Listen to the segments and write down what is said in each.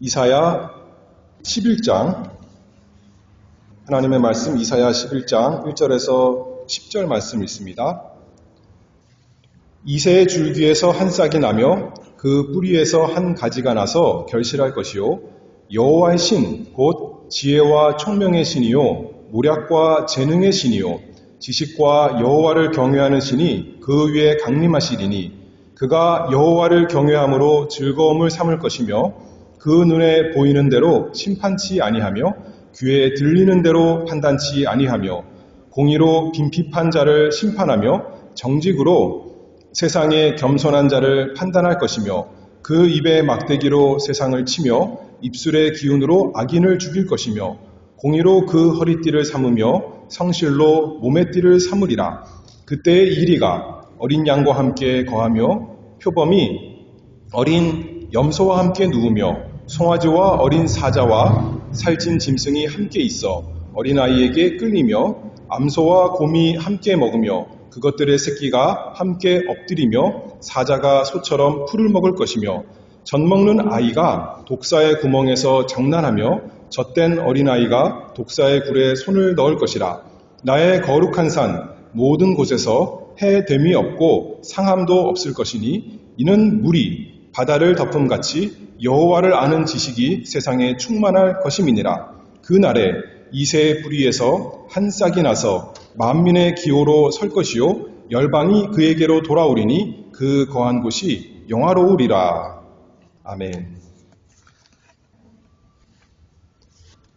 이사야 11장, 하나님의 말씀 이사야 11장 1절에서 10절 말씀 읽습니다. 이새의 줄기에서 한 싹이 나며 그 뿌리에서 한 가지가 나서 결실할 것이요 여호와의 신 곧 지혜와 총명의 신이요 모략과 재능의 신이요 지식과 여호와를 경외하는 신이 그 위에 강림하시리니 그가 여호와를 경외함으로 즐거움을 삼을 것이며 그 눈에 보이는 대로 심판치 아니하며 귀에 들리는 대로 판단치 아니하며 공의로 빈핍한 자를 심판하며 정직으로 세상의 겸손한 자를 판단할 것이며 그 입의 막대기로 세상을 치며 입술의 기운으로 악인을 죽일 것이며 공의로 그 허리띠를 삼으며 성실로 몸의 띠를 삼으리라. 그때의 이리가 어린 양과 함께 거하며 표범이 어린 염소와 함께 누우며 송아지와 어린 사자와 살찐 짐승이 함께 있어 어린아이에게 끌리며 암소와 곰이 함께 먹으며 그것들의 새끼가 함께 엎드리며 사자가 소처럼 풀을 먹을 것이며 젖먹는 아이가 독사의 구멍에서 장난하며 젖된 어린아이가 독사의 굴에 손을 넣을 것이라. 나의 거룩한 산 모든 곳에서 해됨이 없고 상함도 없을 것이니 이는 물이 바다를 덮음같이 여호와를 아는 지식이 세상에 충만할 것임이니라. 그 날에 이새의 뿌리에서 한 싹이 나서 만민의 기호로 설 것이요 열방이 그에게로 돌아오리니 그 거한 곳이 영화로우리라. 아멘.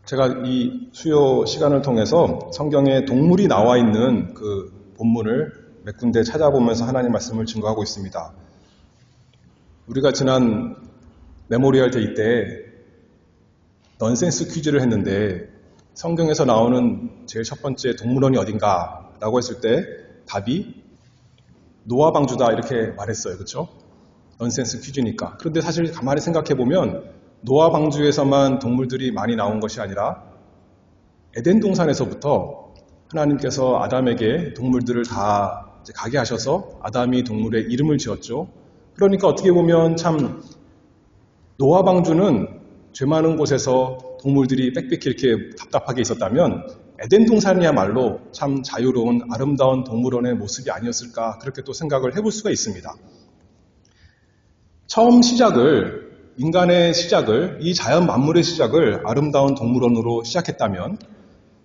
제가 이 수요 시간을 통해서 성경에 동물이 나와 있는 그 본문을 몇 군데 찾아보면서 하나님 말씀을 증거하고 있습니다. 우리가 지난 메모리얼 데이 때 넌센스 퀴즈를 했는데 성경에서 나오는 제일 첫 번째 동물원이 어딘가 라고 했을 때 답이 노아 방주다 이렇게 말했어요. 그렇죠? 넌센스 퀴즈니까. 그런데 사실 가만히 생각해 보면 노아 방주에서만 동물들이 많이 나온 것이 아니라 에덴 동산에서부터 하나님께서 아담에게 동물들을 다 가게 하셔서 아담이 동물의 이름을 지었죠. 그러니까 어떻게 보면 참 노아 방주는 죄 많은 곳에서 동물들이 빽빽히 이렇게 답답하게 있었다면 에덴 동산이야말로 참 자유로운 아름다운 동물원의 모습이 아니었을까 그렇게 또 생각을 해볼 수가 있습니다. 처음 시작을 인간의 시작을 이 자연 만물의 시작을 아름다운 동물원으로 시작했다면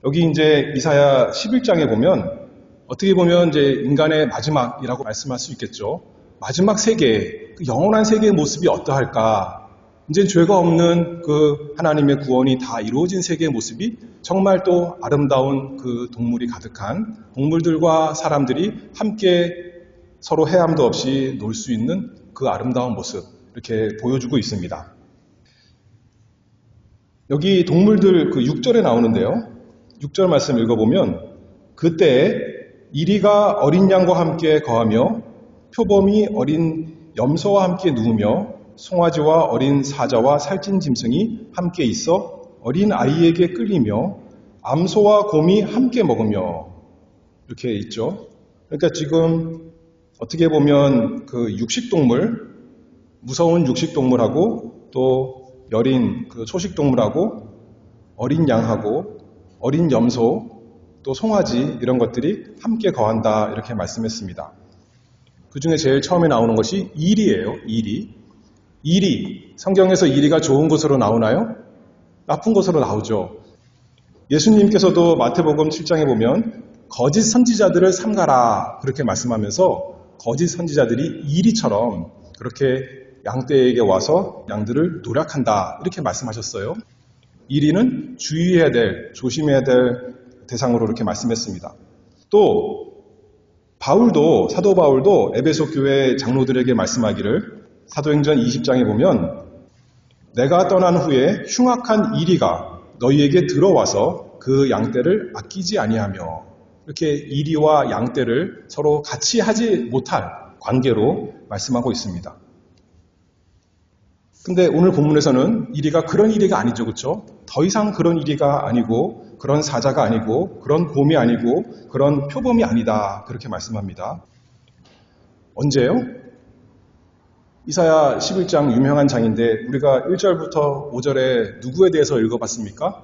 여기 이제 이사야 11장에 보면 어떻게 보면 이제 인간의 마지막이라고 말씀할 수 있겠죠. 마지막 세계, 그 영원한 세계의 모습이 어떠할까? 이제 죄가 없는 그 하나님의 구원이 다 이루어진 세계의 모습이 정말 또 아름다운 그 동물이 가득한 동물들과 사람들이 함께 서로 해함도 없이 놀 수 있는 그 아름다운 모습 이렇게 보여주고 있습니다. 여기 동물들 그 6절에 나오는데요. 6절 말씀 읽어보면 그때 이리가 어린 양과 함께 거하며 표범이 어린 염소와 함께 누우며 송아지와 어린 사자와 살찐 짐승이 함께 있어 어린 아이에게 끌리며 암소와 곰이 함께 먹으며 이렇게 있죠. 그러니까 지금 어떻게 보면 그 육식동물, 무서운 육식동물하고 또 여린 그 초식동물하고 어린 양하고 어린 염소 또 송아지 이런 것들이 함께 거한다 이렇게 말씀했습니다. 그 중에 제일 처음에 나오는 것이 이리예요. 이리. 성경에서 이리가 좋은 것으로 나오나요? 나쁜 것으로 나오죠. 예수님께서도 마태복음 7장에 보면 거짓 선지자들을 삼가라 그렇게 말씀하면서 거짓 선지자들이 이리처럼 그렇게 양떼에게 와서 양들을 노략한다 이렇게 말씀하셨어요. 이리는 주의해야 될, 조심해야 될 대상으로 이렇게 말씀했습니다. 또 사도 바울도 에베소 교회 장로들에게 말씀하기를 사도행전 20장에 보면 내가 떠난 후에 흉악한 이리가 너희에게 들어와서 그 양떼를 아끼지 아니하며 이렇게 이리와 양떼를 서로 같이 하지 못할 관계로 말씀하고 있습니다. 근데 오늘 본문에서는 이리가 그런 이리가 아니죠. 그렇죠? 더 이상 그런 이리가 아니고 그런 사자가 아니고 그런 곰이 아니고 그런 표범이 아니다. 그렇게 말씀합니다. 언제요? 이사야 11장 유명한 장인데 우리가 1절부터 5절에 누구에 대해서 읽어봤습니까?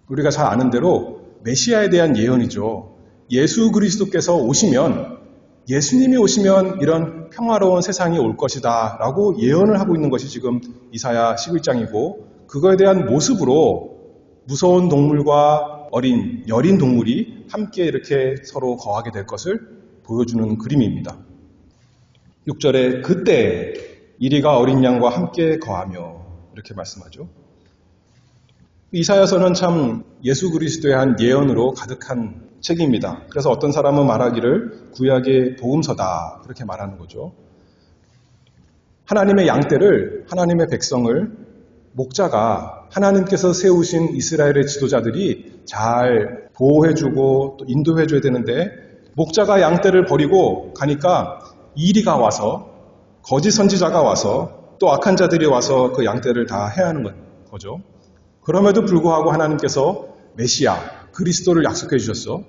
우리가 잘 아는 대로 메시아에 대한 예언이죠. 예수 그리스도께서 오시면, 예수님이 오시면 이런 평화로운 세상이 올 것이다 라고 예언을 하고 있는 것이 지금 이사야 11장이고, 그거에 대한 모습으로 무서운 동물과 여린 동물이 함께 이렇게 서로 거하게 될 것을 보여주는 그림입니다. 6절에 그때 이리가 어린 양과 함께 거하며 이렇게 말씀하죠. 이사야서는 참 예수 그리스도에 한 예언으로 가득한 책입니다. 그래서 어떤 사람은 말하기를 구약의 복음서다 그렇게 말하는 거죠. 하나님의 양떼를, 하나님의 백성을 목자가, 하나님께서 세우신 이스라엘의 지도자들이 잘 보호해주고 또 인도해줘야 되는데, 목자가 양떼를 버리고 가니까 이리가 와서, 거짓 선지자가 와서, 또 악한 자들이 와서 그 양떼를 다 해야 하는 거죠. 그럼에도 불구하고 하나님께서 메시아, 그리스도를 약속해 주셨어.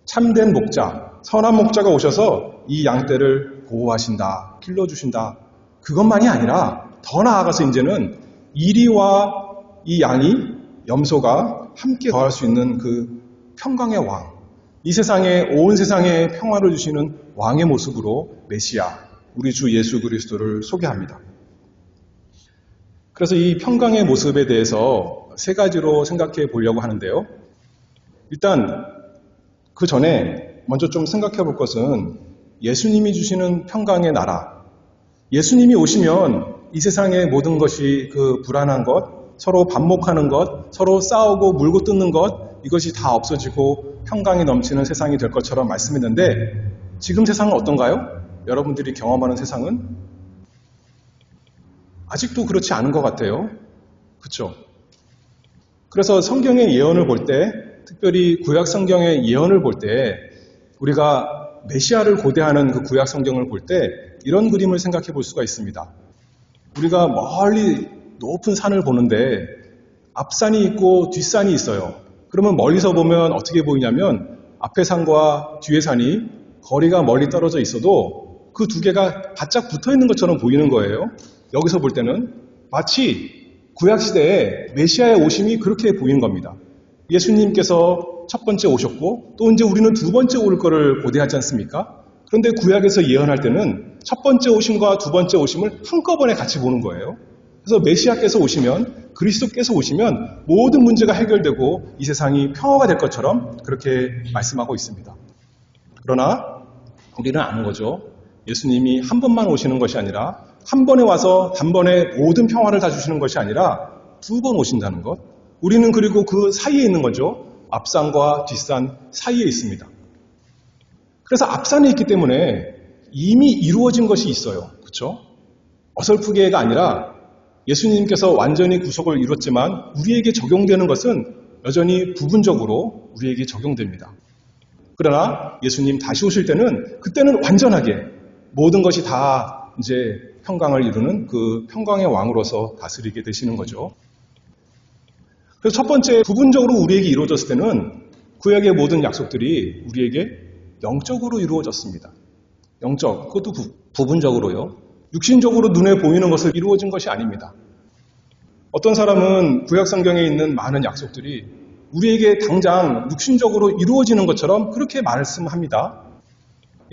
참된 목자, 선한 목자가 오셔서 이 양떼를 보호하신다, 길러주신다. 그것만이 아니라 더 나아가서 이제는 이리와 이 양이, 염소가 함께 거할 수 있는 그 평강의 왕, 이 세상에, 온 세상에 평화를 주시는 왕의 모습으로 메시아, 우리 주 예수 그리스도를 소개합니다. 그래서 이 평강의 모습에 대해서 세 가지로 생각해 보려고 하는데요. 일단 그 전에 먼저 좀 생각해 볼 것은 예수님이 주시는 평강의 나라, 예수님이 오시면 이 세상의 모든 것이 그 불안한 것, 서로 반목하는 것, 서로 싸우고 물고 뜯는 것, 이것이 다 없어지고 평강이 넘치는 세상이 될 것처럼 말씀했는데, 지금 세상은 어떤가요? 여러분들이 경험하는 세상은 아직도 그렇지 않은 것 같아요. 그렇죠? 그래서 성경의 예언을 볼 때, 특별히 구약 성경의 예언을 볼 때, 우리가 메시아를 고대하는 그 구약 성경을 볼 때 이런 그림을 생각해 볼 수가 있습니다. 우리가 멀리 높은 산을 보는데 앞산이 있고 뒷산이 있어요. 그러면 멀리서 보면 어떻게 보이냐면 앞에 산과 뒤에 산이 거리가 멀리 떨어져 있어도 그 두 개가 바짝 붙어 있는 것처럼 보이는 거예요. 여기서 볼 때는 마치 구약시대에 메시아의 오심이 그렇게 보이는 겁니다. 예수님께서 첫 번째 오셨고 또 이제 우리는 두 번째 올 거를 고대하지 않습니까? 그런데 구약에서 예언할 때는 첫 번째 오심과 두 번째 오심을 한꺼번에 같이 보는 거예요. 그래서 메시아께서 오시면, 그리스도께서 오시면 모든 문제가 해결되고 이 세상이 평화가 될 것처럼 그렇게 말씀하고 있습니다. 그러나 우리는 아는 거죠. 예수님이 한 번만 오시는 것이 아니라 한 번에 와서 단번에 모든 평화를 다 주시는 것이 아니라 두 번 오신다는 것. 우리는 그리고 그 사이에 있는 거죠. 앞산과 뒷산 사이에 있습니다. 그래서 앞산에 있기 때문에 이미 이루어진 것이 있어요. 그렇죠? 어설프게가 아니라 예수님께서 완전히 구속을 이뤘지만 우리에게 적용되는 것은 여전히 부분적으로 우리에게 적용됩니다. 그러나 예수님 다시 오실 때는, 그때는 완전하게 모든 것이 다 이제 평강을 이루는 그 평강의 왕으로서 다스리게 되시는 거죠. 그래서 첫 번째, 부분적으로 우리에게 이루어졌을 때는 구약의 모든 약속들이 우리에게 영적으로 이루어졌습니다. 영적, 그것도 부분적으로요. 육신적으로 눈에 보이는 것을 이루어진 것이 아닙니다. 어떤 사람은 구약 성경에 있는 많은 약속들이 우리에게 당장 육신적으로 이루어지는 것처럼 그렇게 말씀합니다.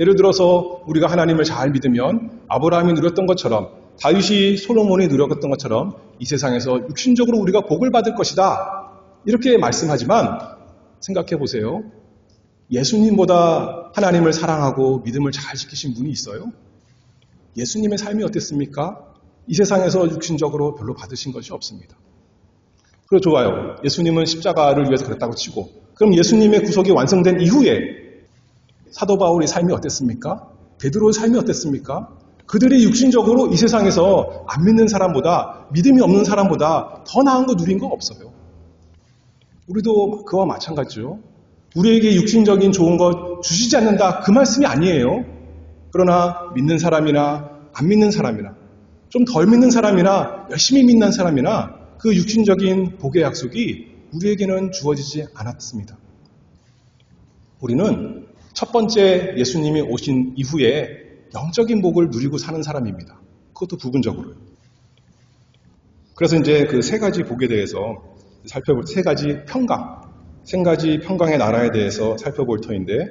예를 들어서 우리가 하나님을 잘 믿으면 아브라함이 누렸던 것처럼, 다윗이 솔로몬이 누렸던 것처럼 이 세상에서 육신적으로 우리가 복을 받을 것이다, 이렇게 말씀하지만 생각해 보세요. 예수님보다 하나님을 사랑하고 믿음을 잘 지키신 분이 있어요? 예수님의 삶이 어땠습니까? 이 세상에서 육신적으로 별로 받으신 것이 없습니다. 그래, 좋아요. 예수님은 십자가를 위해서 그랬다고 치고, 그럼 예수님의 구속이 완성된 이후에 사도 바울의 삶이 어땠습니까? 베드로의 삶이 어땠습니까? 그들이 육신적으로 이 세상에서 안 믿는 사람보다, 믿음이 없는 사람보다 더 나은 거 누린 거 없어요. 우리도 그와 마찬가지죠. 우리에게 육신적인 좋은 것 주시지 않는다, 그 말씀이 아니에요. 그러나 믿는 사람이나 안 믿는 사람이나, 좀 덜 믿는 사람이나 열심히 믿는 사람이나 그 육신적인 복의 약속이 우리에게는 주어지지 않았습니다. 우리는 첫 번째 예수님이 오신 이후에 영적인 복을 누리고 사는 사람입니다. 그것도 부분적으로요. 그래서 이제 그 세 가지 복에 대해서 살펴볼, 세 가지 평강의 나라에 대해서 살펴볼 터인데,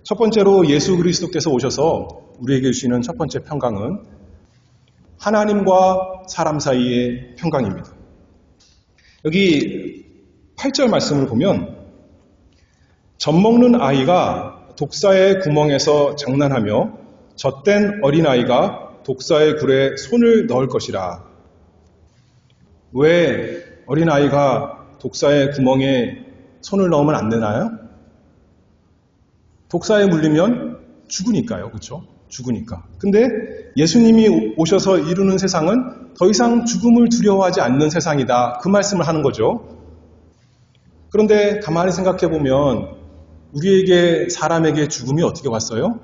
첫 번째로 예수 그리스도께서 오셔서 우리에게 주시는 첫 번째 평강은 하나님과 사람 사이의 평강입니다. 여기 8절 말씀을 보면 젖 먹는 아이가 독사의 구멍에서 장난하며 젖된 어린아이가 독사의 굴에 손을 넣을 것이라. 왜 어린아이가 독사의 구멍에 손을 넣으면 안 되나요? 독사에 물리면 죽으니까요. 그렇죠? 죽으니까. 근데 예수님이 오셔서 이루는 세상은 더 이상 죽음을 두려워하지 않는 세상이다. 그 말씀을 하는 거죠. 그런데 가만히 생각해 보면 우리에게, 사람에게 죽음이 어떻게 왔어요?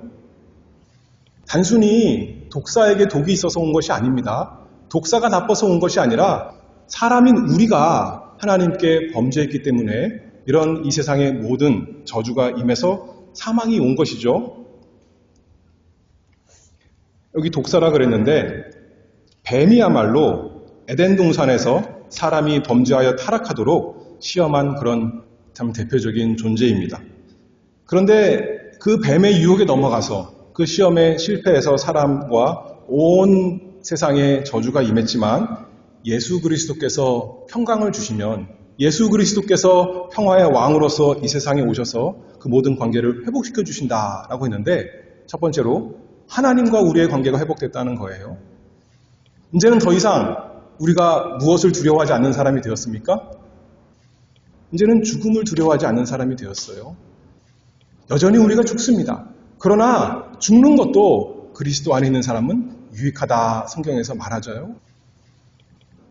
단순히 독사에게 독이 있어서 온 것이 아닙니다. 독사가 나빠서 온 것이 아니라 사람인 우리가 하나님께 범죄했기 때문에 이런 이 세상의 모든 저주가 임해서 사망이 온 것이죠. 여기 독사라 그랬는데 뱀이야말로 에덴 동산에서 사람이 범죄하여 타락하도록 시험한 그런 참 대표적인 존재입니다. 그런데 그 뱀의 유혹에 넘어가서 그 시험에 실패해서 사람과 온 세상에 저주가 임했지만 예수 그리스도께서 평강을 주시면, 예수 그리스도께서 평화의 왕으로서 이 세상에 오셔서 그 모든 관계를 회복시켜 주신다라고 했는데, 첫 번째로 하나님과 우리의 관계가 회복됐다는 거예요. 이제는 더 이상 우리가 무엇을 두려워하지 않는 사람이 되었습니까? 이제는 죽음을 두려워하지 않는 사람이 되었어요. 여전히 우리가 죽습니다. 그러나 죽는 것도 그리스도 안에 있는 사람은 유익하다, 성경에서 말하죠.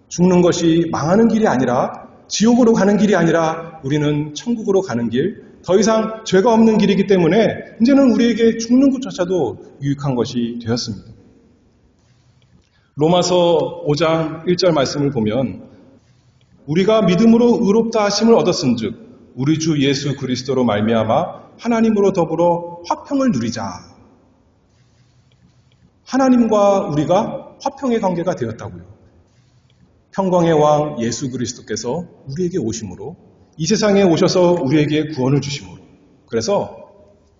죽는 것이 망하는 길이 아니라, 지옥으로 가는 길이 아니라 우리는 천국으로 가는 길, 더 이상 죄가 없는 길이기 때문에 이제는 우리에게 죽는 것조차도 유익한 것이 되었습니다. 로마서 5장 1절 말씀을 보면 우리가 믿음으로 의롭다 하심을 얻었은즉 우리 주 예수 그리스도로 말미암아 하나님으로 더불어 화평을 누리자. 하나님과 우리가 화평의 관계가 되었다고요. 평강의 왕 예수 그리스도께서 우리에게 오심으로, 이 세상에 오셔서 우리에게 구원을 주심으로, 그래서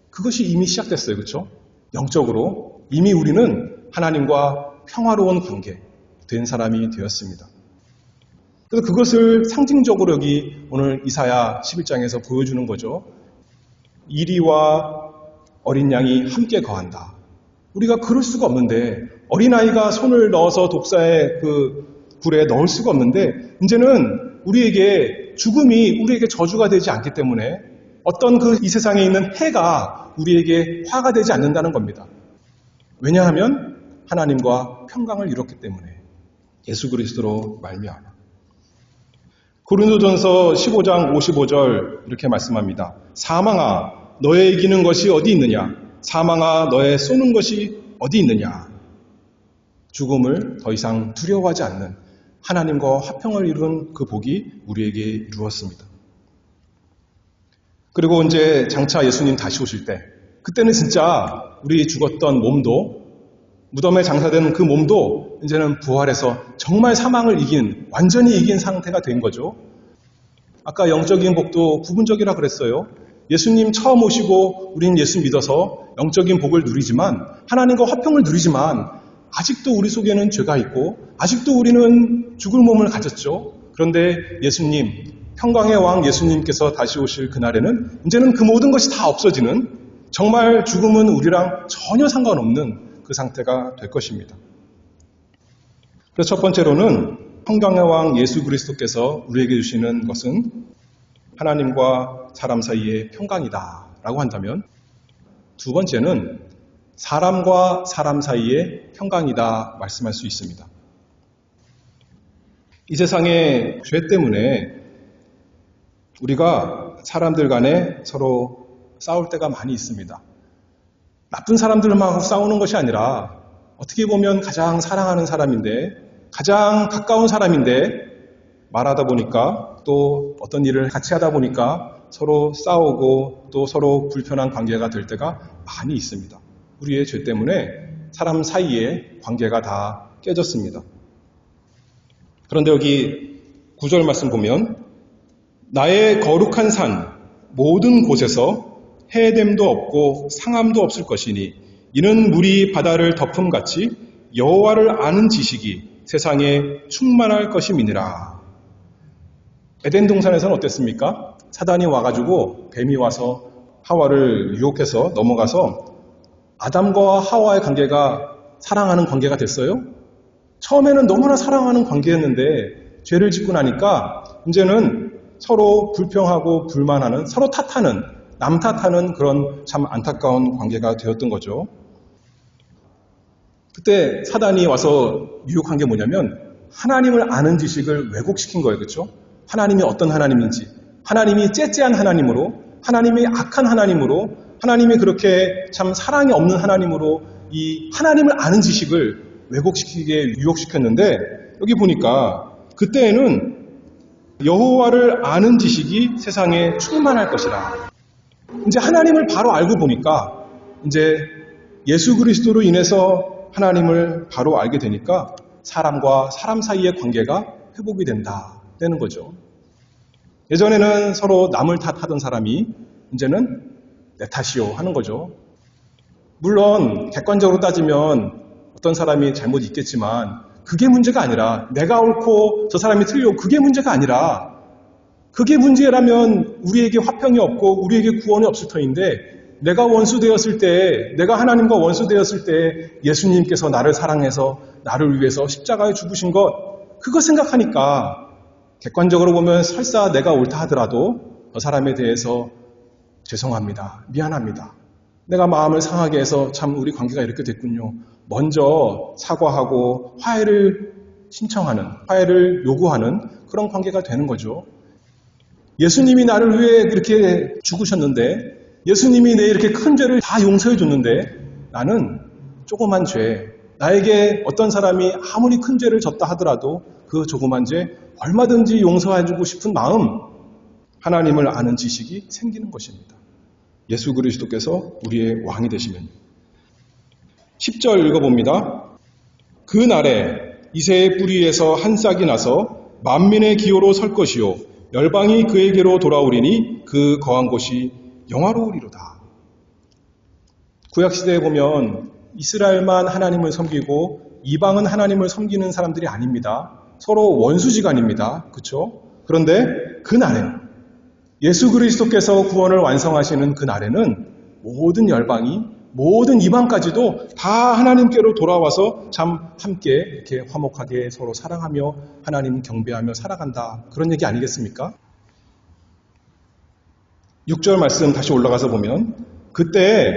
그것이 이미 시작됐어요. 그렇죠? 영적으로 이미 우리는 하나님과 평화로운 관계 된 사람이 되었습니다. 그래서 그것을 상징적으로 여기 오늘 이사야 11장에서 보여주는 거죠. 이리와 어린 양이 함께 거한다. 우리가 그럴 수가 없는데, 어린아이가 손을 넣어서 독사의 그 굴에 넣을 수가 없는데, 이제는 우리에게 죽음이 우리에게 저주가 되지 않기 때문에 어떤 그 이 세상에 있는 해가 우리에게 화가 되지 않는다는 겁니다. 왜냐하면 하나님과 평강을 이뤘기 때문에, 예수 그리스도로 말미암아. 고린도전서 15장 55절 이렇게 말씀합니다. 사망아 너의 이기는 것이 어디 있느냐? 사망아 너의 쏘는 것이 어디 있느냐? 죽음을 더 이상 두려워하지 않는 하나님과 화평을 이룬 그 복이 우리에게 이루었습니다. 그리고 이제 장차 예수님 다시 오실 때, 그때는 진짜 우리 죽었던 몸도, 무덤에 장사된 그 몸도 이제는 부활해서 정말 사망을 이긴, 완전히 이긴 상태가 된 거죠. 아까 영적인 복도 부분적이라 그랬어요. 예수님 처음 오시고 우리는 예수 믿어서 영적인 복을 누리지만, 하나님과 화평을 누리지만 아직도 우리 속에는 죄가 있고 아직도 우리는 죽을 몸을 가졌죠. 그런데 예수님, 평강의 왕 예수님께서 다시 오실 그날에는 이제는 그 모든 것이 다 없어지는, 정말 죽음은 우리랑 전혀 상관없는 그 상태가 될 것입니다. 그래서 첫 번째로는 평강의 왕 예수 그리스도께서 우리에게 주시는 것은 하나님과 사람 사이의 평강이다 라고 한다면, 두 번째는 사람과 사람 사이의 평강이다 말씀할 수 있습니다. 이 세상의 죄 때문에 우리가 사람들 간에 서로 싸울 때가 많이 있습니다. 나쁜 사람들만 싸우는 것이 아니라 어떻게 보면 가장 사랑하는 사람인데, 가장 가까운 사람인데 말하다 보니까, 또 어떤 일을 같이 하다 보니까 서로 싸우고 또 서로 불편한 관계가 될 때가 많이 있습니다. 우리의 죄 때문에 사람 사이의 관계가 다 깨졌습니다. 그런데 여기 9절 말씀 보면 나의 거룩한 산 모든 곳에서 해됨도 없고 상함도 없을 것이니 이는 물이 바다를 덮음같이 여호와를 아는 지식이 세상에 충만할 것임이니라. 에덴 동산에서는 어땠습니까? 사단이 와가지고 뱀이 와서 하와를 유혹해서 넘어가서 아담과 하와의 관계가 사랑하는 관계가 됐어요? 처음에는 너무나 사랑하는 관계였는데 죄를 짓고 나니까 이제는 서로 불평하고 불만하는, 서로 탓하는, 남 탓하는 그런 참 안타까운 관계가 되었던 거죠. 그때 사단이 와서 유혹한 게 뭐냐면 하나님을 아는 지식을 왜곡시킨 거예요. 그렇죠? 하나님이 어떤 하나님인지, 하나님이 째째한 하나님으로, 하나님이 악한 하나님으로, 하나님이 그렇게 참 사랑이 없는 하나님으로 이 하나님을 아는 지식을 왜곡시키게 유혹시켰는데 여기 보니까 그때에는 여호와를 아는 지식이 세상에 충만할 것이라. 이제 하나님을 바로 알고 보니까 이제 예수 그리스도로 인해서 하나님을 바로 알게 되니까 사람과 사람 사이의 관계가 회복이 되는 거죠. 예전에는 서로 남을 탓하던 사람이 이제는 내 탓이요 하는 거죠. 물론 객관적으로 따지면 어떤 사람이 잘못이 있겠지만 그게 문제가 아니라 내가 옳고 저 사람이 틀리고 그게 문제가 아니라 그게 문제라면 우리에게 화평이 없고 우리에게 구원이 없을 터인데 내가 원수 되었을 때, 내가 하나님과 원수 되었을 때 예수님께서 나를 사랑해서 나를 위해서 십자가에 죽으신 것, 그거 생각하니까 객관적으로 보면 설사 내가 옳다 하더라도 저 사람에 대해서 죄송합니다. 미안합니다. 내가 마음을 상하게 해서 참 우리 관계가 이렇게 됐군요. 먼저 사과하고 화해를 신청하는, 화해를 요구하는 그런 관계가 되는 거죠. 예수님이 나를 위해 이렇게 죽으셨는데 예수님이 내 이렇게 큰 죄를 다 용서해 줬는데 나는 조그만 죄, 나에게 어떤 사람이 아무리 큰 죄를 졌다 하더라도 그 조그만 죄 얼마든지 용서해 주고 싶은 마음, 하나님을 아는 지식이 생기는 것입니다. 예수 그리스도께서 우리의 왕이 되시면 10절 읽어봅니다. 그 날에 이새의 뿌리에서 한 싹이 나서 만민의 기호로 설 것이요 열방이 그에게로 돌아오리니 그 거한 곳이 영화로우리로다. 구약시대에 보면 이스라엘만 하나님을 섬기고 이방은 하나님을 섬기는 사람들이 아닙니다. 서로 원수지간입니다. 그렇죠? 그런데 그 날에 예수 그리스도께서 구원을 완성하시는 그 날에는 모든 열방이 모든 이방까지도 다 하나님께로 돌아와서 참 함께 이렇게 화목하게 서로 사랑하며 하나님 경배하며 살아간다. 그런 얘기 아니겠습니까? 6절 말씀 다시 올라가서 보면 그때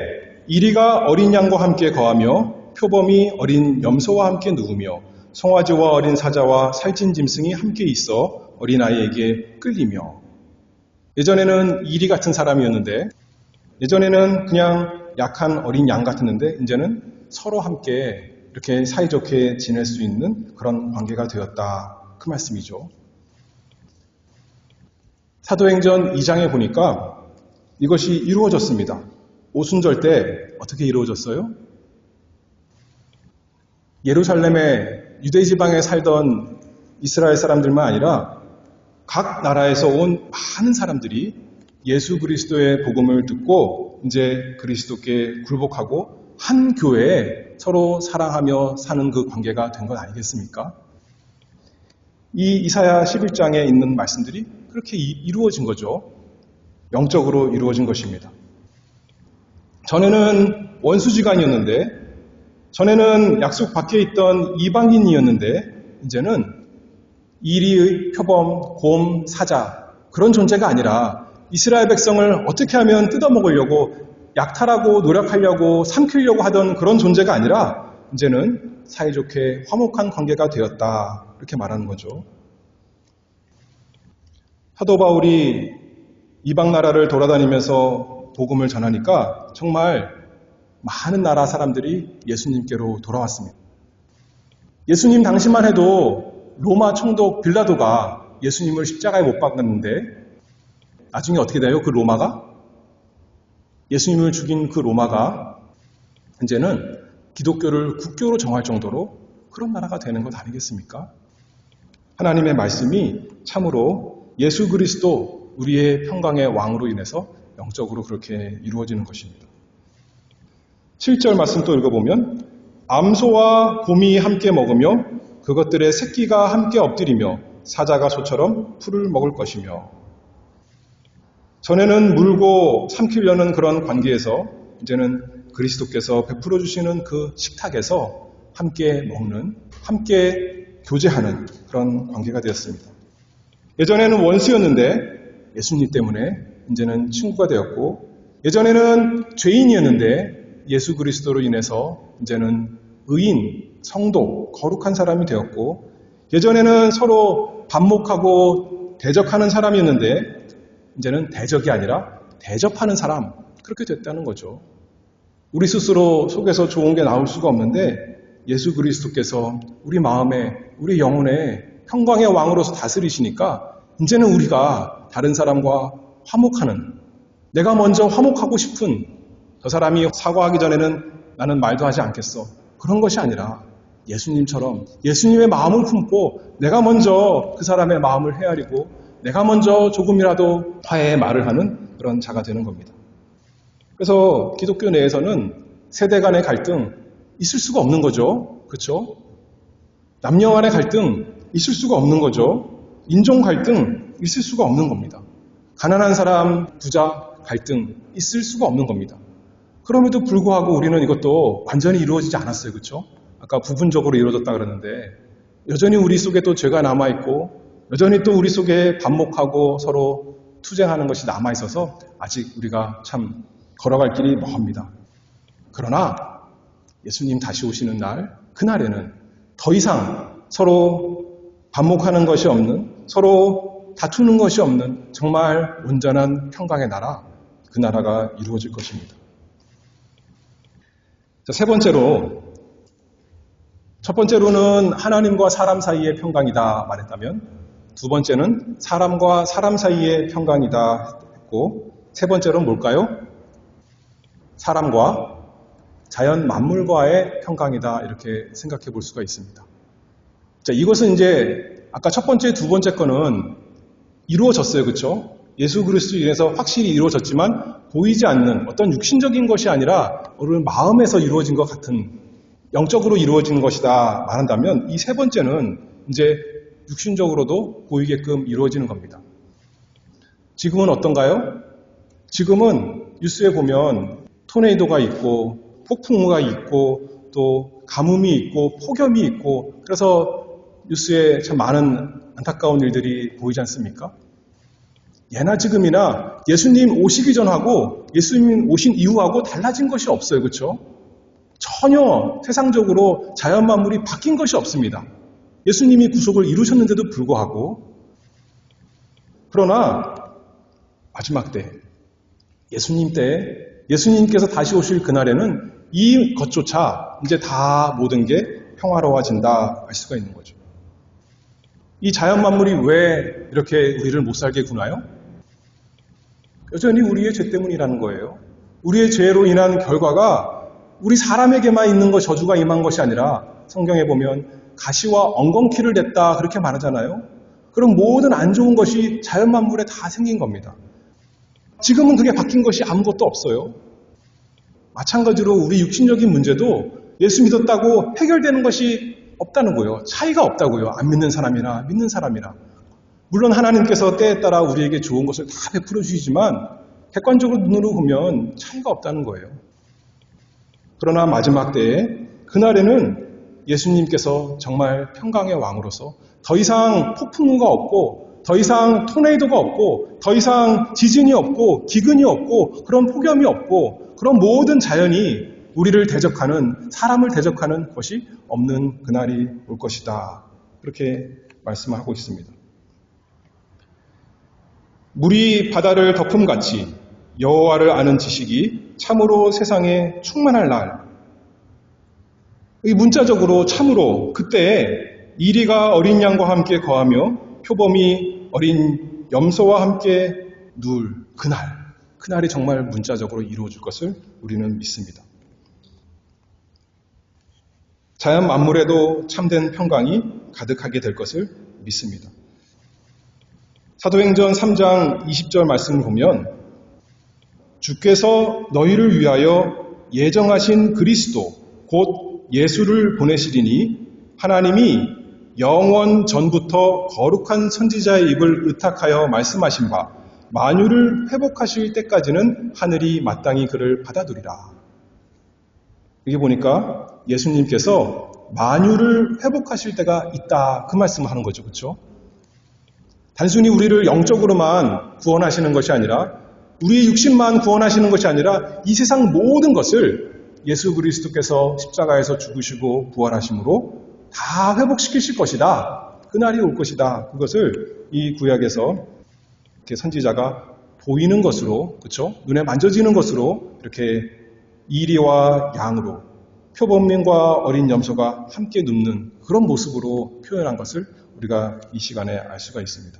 이리가 어린 양과 함께 거하며 표범이 어린 염소와 함께 누우며 송아지와 어린 사자와 살찐 짐승이 함께 있어 어린아이에게 끌리며. 예전에는 이리 같은 사람이었는데 예전에는 그냥 약한 어린 양 같았는데 이제는 서로 함께 이렇게 사이좋게 지낼 수 있는 그런 관계가 되었다. 그 말씀이죠. 사도행전 2장에 보니까 이것이 이루어졌습니다. 오순절 때 어떻게 이루어졌어요? 예루살렘의 유대 지방에 살던 이스라엘 사람들만 아니라 각 나라에서 온 많은 사람들이 예수 그리스도의 복음을 듣고 이제 그리스도께 굴복하고 한 교회에 서로 사랑하며 사는 그 관계가 된 것 아니겠습니까? 이 이사야 11장에 있는 말씀들이 그렇게 이루어진 거죠. 영적으로 이루어진 것입니다. 전에는 원수지간이었는데, 전에는 약속 밖에 있던 이방인이었는데, 이제는 이리의 표범, 곰, 사자 그런 존재가 아니라 이스라엘 백성을 어떻게 하면 뜯어먹으려고 약탈하고 노력하려고 삼키려고 하던 그런 존재가 아니라 이제는 사이좋게 화목한 관계가 되었다. 이렇게 말하는 거죠. 사도 바울이 이방 나라를 돌아다니면서 복음을 전하니까 정말 많은 나라 사람들이 예수님께로 돌아왔습니다. 예수님 당시만 해도 로마 총독 빌라도가 예수님을 십자가에 못 박았는데 나중에 어떻게 돼요? 그 로마가? 예수님을 죽인 그 로마가 이제는 기독교를 국교로 정할 정도로 그런 나라가 되는 것 아니겠습니까? 하나님의 말씀이 참으로 예수 그리스도 우리의 평강의 왕으로 인해서 영적으로 그렇게 이루어지는 것입니다. 7절 말씀 또 읽어보면 암소와 곰이 함께 먹으며 그것들의 새끼가 함께 엎드리며 사자가 소처럼 풀을 먹을 것이며 전에는 물고 삼키려는 그런 관계에서 이제는 그리스도께서 베풀어 주시는 그 식탁에서 함께 먹는, 함께 교제하는 그런 관계가 되었습니다. 예전에는 원수였는데 예수님 때문에 이제는 친구가 되었고, 예전에는 죄인이었는데 예수 그리스도로 인해서 이제는 의인, 성도, 거룩한 사람이 되었고, 예전에는 서로 반목하고 대적하는 사람이었는데 이제는 대적이 아니라 대접하는 사람, 그렇게 됐다는 거죠. 우리 스스로 속에서 좋은 게 나올 수가 없는데 예수 그리스도께서 우리 마음에, 우리 영혼에 평강의 왕으로서 다스리시니까 이제는 우리가 다른 사람과 화목하는, 내가 먼저 화목하고 싶은, 저 사람이 사과하기 전에는 나는 말도 하지 않겠어, 그런 것이 아니라 예수님처럼 예수님의 마음을 품고 내가 먼저 그 사람의 마음을 헤아리고 내가 먼저 조금이라도 화해의 말을 하는 그런 자가 되는 겁니다. 그래서 기독교 내에서는 세대 간의 갈등 있을 수가 없는 거죠. 그렇죠? 남녀 간의 갈등 있을 수가 없는 거죠. 인종 갈등 있을 수가 없는 겁니다. 가난한 사람, 부자 갈등 있을 수가 없는 겁니다. 그럼에도 불구하고 우리는 이것도 완전히 이루어지지 않았어요. 그렇죠? 아까 부분적으로 이루어졌다 그러는데 여전히 우리 속에 또 죄가 남아있고 여전히 또 우리 속에 반목하고 서로 투쟁하는 것이 남아있어서 아직 우리가 참 걸어갈 길이 멉니다. 그러나 예수님 다시 오시는 날, 그날에는 더 이상 서로 반목하는 것이 없는, 서로 다투는 것이 없는 정말 온전한 평강의 나라, 그 나라가 이루어질 것입니다. 자, 세 번째로, 첫 번째로는 하나님과 사람 사이의 평강이다 말했다면, 두 번째는 사람과 사람 사이의 평강이다 했고, 세 번째로는 뭘까요? 사람과 자연 만물과의 평강이다, 이렇게 생각해 볼 수가 있습니다. 자, 이것은 이제 아까 첫 번째, 두 번째 거는 이루어졌어요. 그렇죠? 예수 그리스도로 인해서 확실히 이루어졌지만 보이지 않는 어떤 육신적인 것이 아니라 오늘 마음에서 이루어진 것 같은 영적으로 이루어진 것이다 말한다면 이 세 번째는 이제 육신적으로도 보이게끔 이루어지는 겁니다. 지금은 어떤가요? 지금은 뉴스에 보면 토네이도가 있고 폭풍우가 있고 또 가뭄이 있고 폭염이 있고 그래서 뉴스에 참 많은 안타까운 일들이 보이지 않습니까? 예나 지금이나 예수님 오시기 전하고 예수님 오신 이후하고 달라진 것이 없어요. 그렇죠? 전혀 세상적으로 자연 만물이 바뀐 것이 없습니다. 예수님이 구속을 이루셨는데도 불구하고 그러나 마지막 때 예수님 때 예수님께서 다시 오실 그날에는 이 것조차 이제 다 모든 게 평화로워진다 할 수가 있는 거죠. 이 자연 만물이 왜 이렇게 우리를 못 살게 구나요? 여전히 우리의 죄 때문이라는 거예요. 우리의 죄로 인한 결과가 우리 사람에게만 있는 것, 저주가 임한 것이 아니라 성경에 보면 가시와 엉겅퀴를 냈다 그렇게 말하잖아요. 그럼 모든 안 좋은 것이 자연 만물에 다 생긴 겁니다. 지금은 그게 바뀐 것이 아무것도 없어요. 마찬가지로 우리 육신적인 문제도 예수 믿었다고 해결되는 것이 없다는 거예요. 차이가 없다고요. 안 믿는 사람이나 믿는 사람이나. 물론 하나님께서 때에 따라 우리에게 좋은 것을 다 베풀어 주시지만 객관적으로 눈으로 보면 차이가 없다는 거예요. 그러나 마지막 때에 그날에는 예수님께서 정말 평강의 왕으로서 더 이상 폭풍우가 없고 더 이상 토네이도가 없고 더 이상 지진이 없고 기근이 없고 그런 폭염이 없고 그런 모든 자연이 우리를 대적하는 사람을 대적하는 것이 없는 그날이 올 것이다. 그렇게 말씀하고 있습니다. 물이 바다를 덮음같이 여호와를 아는 지식이 참으로 세상에 충만할 날. 이 문자적으로 참으로 그때에 이리가 어린 양과 함께 거하며 표범이 어린 염소와 함께 그날이 정말 문자적으로 이루어질 것을 우리는 믿습니다. 자연 만물에도 참된 평강이 가득하게 될 것을 믿습니다. 사도행전 3장 20절 말씀을 보면 주께서 너희를 위하여 예정하신 그리스도 곧 예수를 보내시리니 하나님이 영원 전부터 거룩한 선지자의 입을 의탁하여 말씀하신 바 만유를 회복하실 때까지는 하늘이 마땅히 그를 받아두리라. 여기 보니까 예수님께서 만유를 회복하실 때가 있다 그 말씀을 하는 거죠. 그렇죠? 단순히 우리를 영적으로만 구원하시는 것이 아니라 우리의 육신만 구원하시는 것이 아니라 이 세상 모든 것을 예수 그리스도께서 십자가에서 죽으시고 부활하심으로 다 회복시키실 것이다. 그날이 올 것이다. 그것을 이 구약에서 이렇게 선지자가 보이는 것으로, 그렇죠? 눈에 만져지는 것으로 이렇게 이리와 양으로 표범민과 어린 염소가 함께 눕는 그런 모습으로 표현한 것을 우리가 이 시간에 알 수가 있습니다.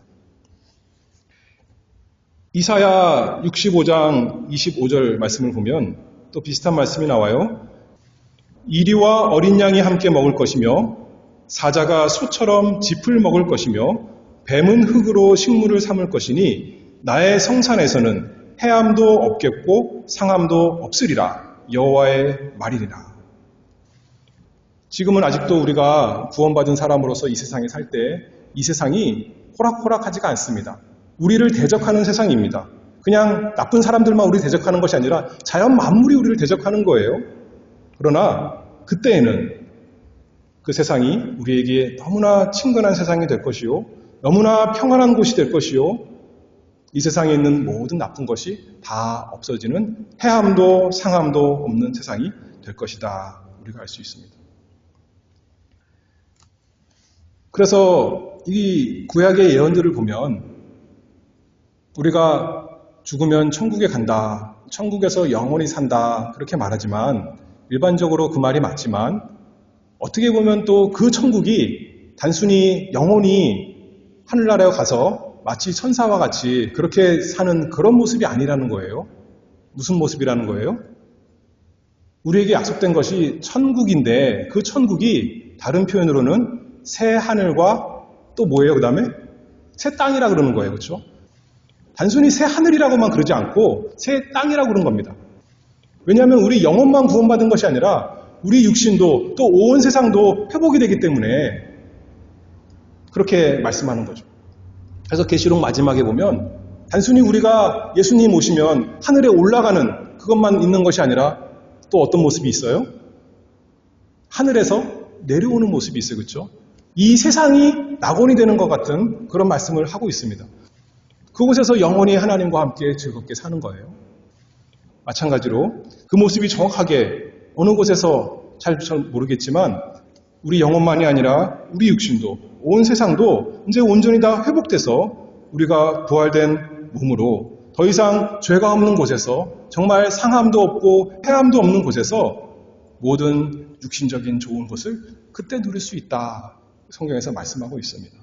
이사야 65장 25절 말씀을 보면 또 비슷한 말씀이 나와요. 이리와 어린 양이 함께 먹을 것이며 사자가 소처럼 짚을 먹을 것이며 뱀은 흙으로 식물을 삼을 것이니 나의 성산에서는 해함도 없겠고 상함도 없으리라. 여호와의 말이니라. 지금은 아직도 우리가 구원받은 사람으로서 이 세상에 살 때 이 세상이 호락호락하지가 않습니다. 우리를 대적하는 세상입니다. 그냥 나쁜 사람들만 우리를 대적하는 것이 아니라 자연 만물이 우리를 대적하는 거예요. 그러나 그때에는 그 세상이 우리에게 너무나 친근한 세상이 될 것이요. 너무나 평안한 곳이 될 것이요. 이 세상에 있는 모든 나쁜 것이 다 없어지는 해함도 상함도 없는 세상이 될 것이다. 우리가 알 수 있습니다. 그래서 이 구약의 예언들을 보면 우리가 죽으면 천국에 간다, 천국에서 영원히 산다 그렇게 말하지만 일반적으로 그 말이 맞지만 어떻게 보면 또 그 천국이 단순히 영원히 하늘나라에 가서 마치 천사와 같이 그렇게 사는 그런 모습이 아니라는 거예요. 무슨 모습이라는 거예요? 우리에게 약속된 것이 천국인데 그 천국이 다른 표현으로는 새 하늘과 또 뭐예요? 그 다음에 새 땅이라 그러는 거예요. 그렇죠? 단순히 새 하늘이라고만 그러지 않고 새 땅이라고 그런 겁니다. 왜냐하면 우리 영혼만 구원받은 것이 아니라 우리 육신도 또 온 세상도 회복이 되기 때문에 그렇게 말씀하는 거죠. 그래서 계시록 마지막에 보면 단순히 우리가 예수님 오시면 하늘에 올라가는 그것만 있는 것이 아니라 또 어떤 모습이 있어요? 하늘에서 내려오는 모습이 있어요. 그렇죠? 이 세상이 낙원이 되는 것 같은 그런 말씀을 하고 있습니다. 그곳에서 영원히 하나님과 함께 즐겁게 사는 거예요. 마찬가지로 그 모습이 정확하게 어느 곳에서 잘 모르겠지만 우리 영혼만이 아니라 우리 육신도 온 세상도 이제 온전히 다 회복돼서 우리가 부활된 몸으로 더 이상 죄가 없는 곳에서 정말 상함도 없고 해함도 없는 곳에서 모든 육신적인 좋은 것을 그때 누릴 수 있다. 성경에서 말씀하고 있습니다.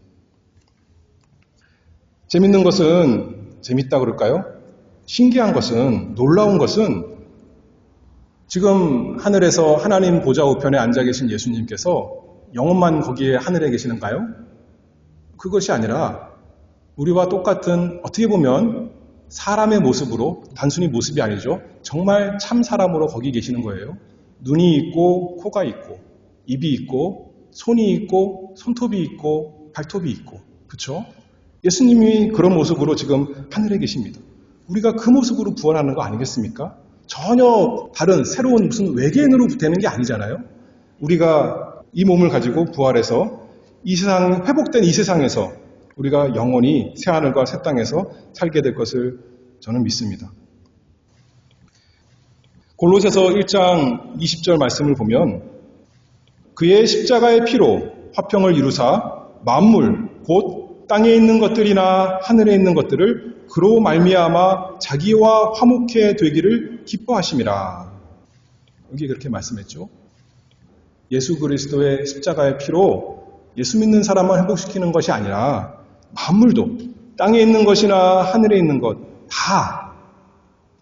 재밌는 것은 재밌다 그럴까요? 신기한 것은 놀라운 것은 지금 하늘에서 하나님 보좌 우편에 앉아 계신 예수님께서 영혼만 거기에 하늘에 계시는가요? 그것이 아니라 우리와 똑같은 어떻게 보면 사람의 모습으로 단순히 모습이 아니죠. 정말 참 사람으로 거기 계시는 거예요. 눈이 있고 코가 있고 입이 있고 손이 있고 손톱이 있고 발톱이 있고 그렇죠? 예수님이 그런 모습으로 지금 하늘에 계십니다. 우리가 그 모습으로 부활하는 거 아니겠습니까? 전혀 다른 새로운 무슨 외계인으로 되는 게 아니잖아요. 우리가 이 몸을 가지고 부활해서 이 세상 회복된 이 세상에서 우리가 영원히 새하늘과 새 땅에서 살게 될 것을 저는 믿습니다. 골로새서 1장 20절 말씀을 보면 그의 십자가의 피로 화평을 이루사 만물 곧 땅에 있는 것들이나 하늘에 있는 것들을 그로 말미암아 자기와 화목해 되기를 기뻐하심이라. 여기 그렇게 말씀했죠. 예수 그리스도의 십자가의 피로 예수 믿는 사람만 회복시키는 것이 아니라 만물도 땅에 있는 것이나 하늘에 있는 것 다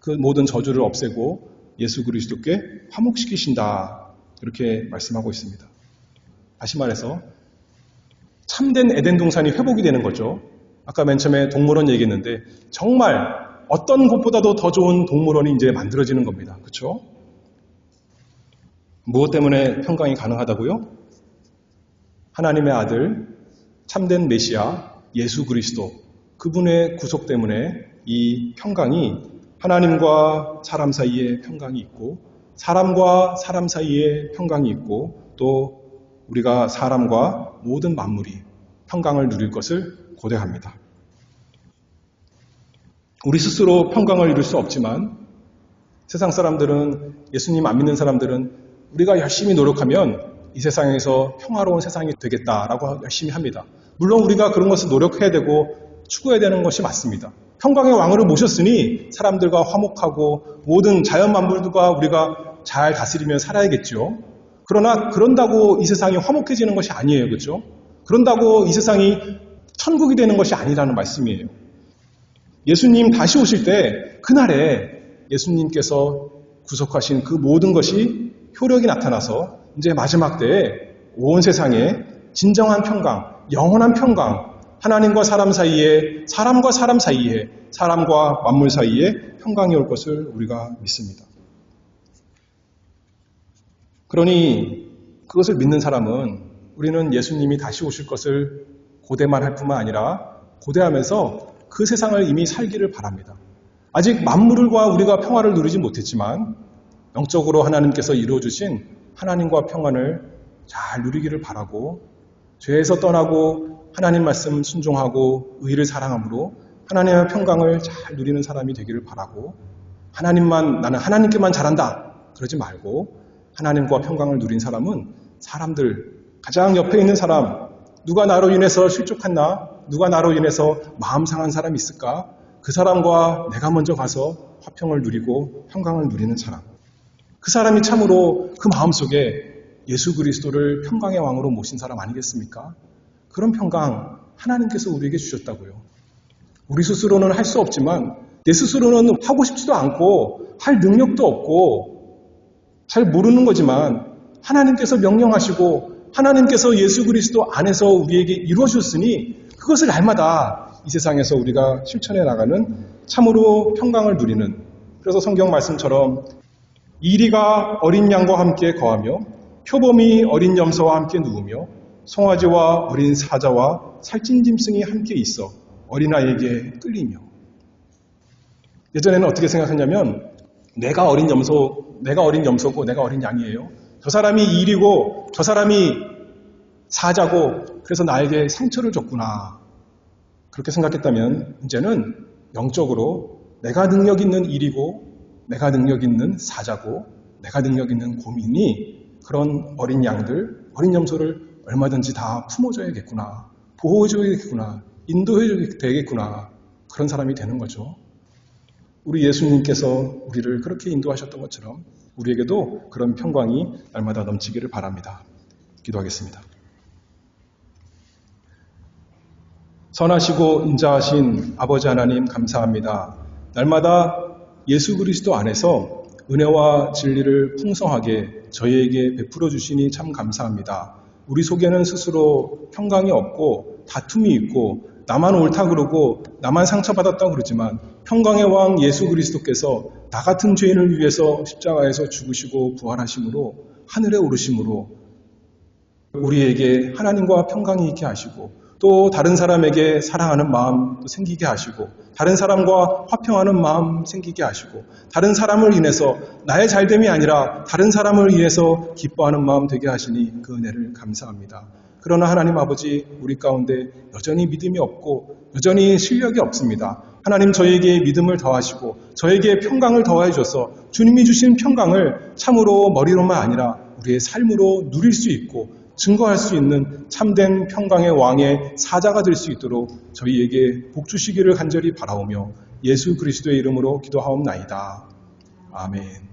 그 모든 저주를 없애고 예수 그리스도께 화목시키신다. 이렇게 말씀하고 있습니다. 다시 말해서 참된 에덴 동산이 회복이 되는 거죠. 아까 맨 처음에 동물원 얘기했는데 정말 어떤 곳보다도 더 좋은 동물원이 이제 만들어지는 겁니다. 그렇죠? 무엇 때문에 평강이 가능하다고요? 하나님의 아들, 참된 메시아, 예수 그리스도, 그분의 구속 때문에 이 평강이 하나님과 사람 사이에 평강이 있고 사람과 사람 사이에 평강이 있고 또 우리가 사람과 모든 만물이 평강을 누릴 것을 고대합니다. 우리 스스로 평강을 이룰 수 없지만 세상 사람들은, 예수님 안 믿는 사람들은 우리가 열심히 노력하면 이 세상에서 평화로운 세상이 되겠다라고 열심히 합니다. 물론 우리가 그런 것을 노력해야 되고 추구해야 되는 것이 맞습니다. 평강의 왕으로 모셨으니 사람들과 화목하고 모든 자연 만물들과 우리가 잘 다스리며 살아야겠죠. 그러나 그런다고 이 세상이 화목해지는 것이 아니에요. 그렇죠? 그런다고 이 세상이 천국이 되는 것이 아니라는 말씀이에요. 예수님 다시 오실 때 그날에 예수님께서 구속하신 그 모든 것이 효력이 나타나서 이제 마지막 때에 온 세상에 진정한 평강, 영원한 평강, 하나님과 사람 사이에, 사람과 사람 사이에, 사람과 만물 사이에 평강이 올 것을 우리가 믿습니다. 그러니 그것을 믿는 사람은 우리는 예수님이 다시 오실 것을 고대만 할 뿐만 아니라 고대하면서 그 세상을 이미 살기를 바랍니다. 아직 만물과 우리가 평화를 누리지 못했지만 영적으로 하나님께서 이루어주신 하나님과 평안을 잘 누리기를 바라고 죄에서 떠나고 하나님 말씀 순종하고 의를 사랑함으로 하나님의 평강을 잘 누리는 사람이 되기를 바라고 나는 하나님께만 잘한다 그러지 말고 하나님과 평강을 누린 사람은 사람들, 가장 옆에 있는 사람, 누가 나로 인해서 실족했나? 누가 나로 인해서 마음 상한 사람이 있을까? 그 사람과 내가 먼저 가서 화평을 누리고 평강을 누리는 사람. 그 사람이 참으로 그 마음속에 예수 그리스도를 평강의 왕으로 모신 사람 아니겠습니까? 그런 평강 하나님께서 우리에게 주셨다고요. 우리 스스로는 할 수 없지만 내 스스로는 하고 싶지도 않고 할 능력도 없고 잘 모르는 거지만 하나님께서 명령하시고 하나님께서 예수 그리스도 안에서 우리에게 이루어주셨으니 그것을 날마다 이 세상에서 우리가 실천해 나가는 참으로 평강을 누리는, 그래서 성경 말씀처럼 이리가 어린 양과 함께 거하며 표범이 어린 염소와 함께 누우며 송아지와 어린 사자와 살찐 짐승이 함께 있어 어린아이에게 끌리며. 예전에는 어떻게 생각했냐면 내가 어린 염소고 내가 어린 양이에요. 저 사람이 일이고 저 사람이 사자고 그래서 나에게 상처를 줬구나. 그렇게 생각했다면 이제는 영적으로 내가 능력 있는 일이고 내가 능력 있는 사자고 내가 능력 있는 곰이니 그런 어린 양들, 어린 염소를 얼마든지 다 품어줘야겠구나. 보호해줘야겠구나. 인도해줘야 되겠구나. 그런 사람이 되는 거죠. 우리 예수님께서 우리를 그렇게 인도하셨던 것처럼 우리에게도 그런 평강이 날마다 넘치기를 바랍니다. 기도하겠습니다. 선하시고 인자하신 아버지 하나님 감사합니다. 날마다 예수 그리스도 안에서 은혜와 진리를 풍성하게 저희에게 베풀어 주시니 참 감사합니다. 우리 속에는 스스로 평강이 없고 다툼이 있고 나만 옳다 그러고 나만 상처받았다고 그러지만 평강의 왕 예수 그리스도께서 나 같은 죄인을 위해서 십자가에서 죽으시고 부활하심으로 하늘에 오르심으로 우리에게 하나님과 평강이 있게 하시고 또 다른 사람에게 사랑하는 마음 생기게 하시고 다른 사람과 화평하는 마음 생기게 하시고 다른 사람을 인해서 나의 잘됨이 아니라 다른 사람을 인해서 기뻐하는 마음 되게 하시니 그 은혜를 감사합니다. 그러나 하나님 아버지 우리 가운데 여전히 믿음이 없고 여전히 실력이 없습니다. 하나님 저에게 믿음을 더하시고 저에게 평강을 더해 주셔서 주님이 주신 평강을 참으로 머리로만 아니라 우리의 삶으로 누릴 수 있고 증거할 수 있는 참된 평강의 왕의 사자가 될 수 있도록 저희에게 복 주시기를 간절히 바라오며 예수 그리스도의 이름으로 기도하옵나이다. 아멘.